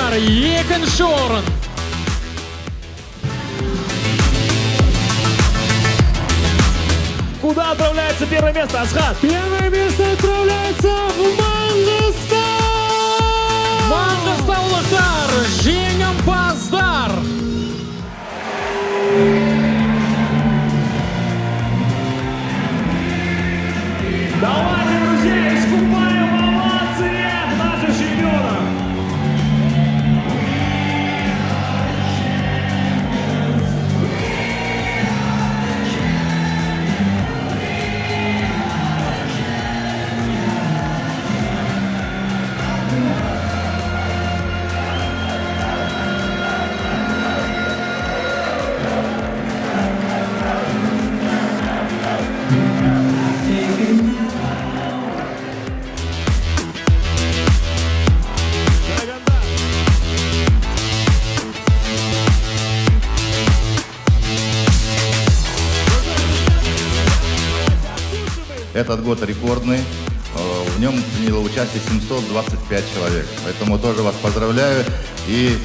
Қыздар екінші орын. Куда отправляется первое место, Асхат? Первое место отправляется в Маңғыстау! Маңғыстаулықтар жеңімпаздар. Давайте, друзья, искупаем овации наших чемпионов. Этот год рекордный, в нем приняло участие 725 человек, поэтому тоже вас поздравляю и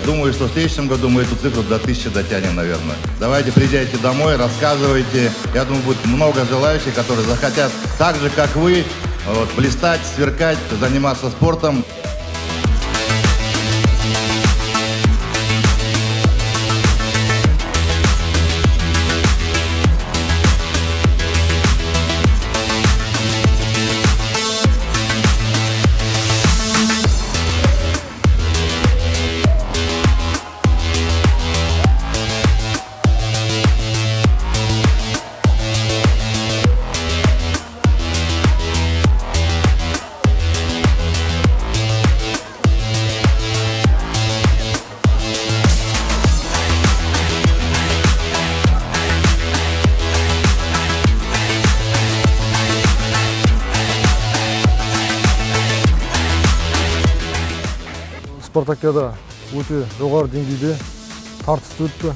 думаю, что в следующем году мы эту цифру до 1000 дотянем, наверное. Давайте приезжайте домой, рассказывайте, я думаю, будет много желающих, которые захотят так же, как вы, блистать, сверкать, заниматься спортом. Спартакиада өте жоғары деңгейде тартысты өтті.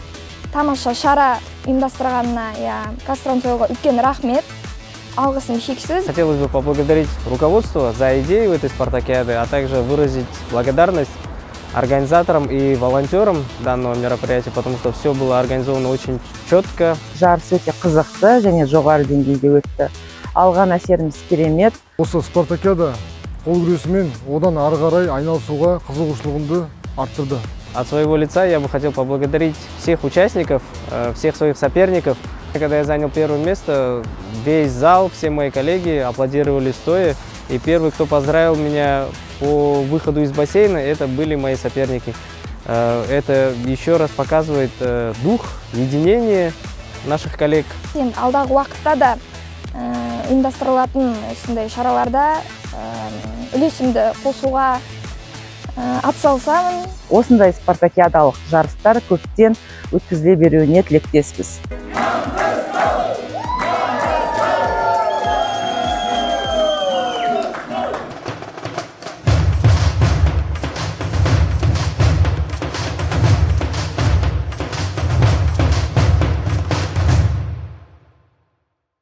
Тамаша шара ұйымдастырғанына Казтрансойлға үлкен рахмет. Алғысым шексіз. Хотелось бы поблагодарить руководство за идею этой спартакиады, а также выразить благодарность организаторам и волонтерам данного мероприятия, потому что все было организовано очень четко. Жарыс өте қызықты және жоғары деңгейде өтті. Алған әсеріміз керемет. Осы спартакиада қол күресімен одан ары қарай айналысуға қызығушылығымды арттырды. От своего лица я бы хотел поблагодарить всех участников, всех своих соперников. Когда я занял первое место, весь зал, все мои коллеги аплодировали стоя. И первый, кто поздравил меня по выходу из бассейна, это были мои соперники. Это еще раз показывает дух, единение наших коллег. Алдағы уақытта да ұйымдастырылатын осындай шараларда үлесімді қосуға атсалысамын. Осындай спартакиадалық жарыстар көптен өткізіле беруіне тілектеспіз.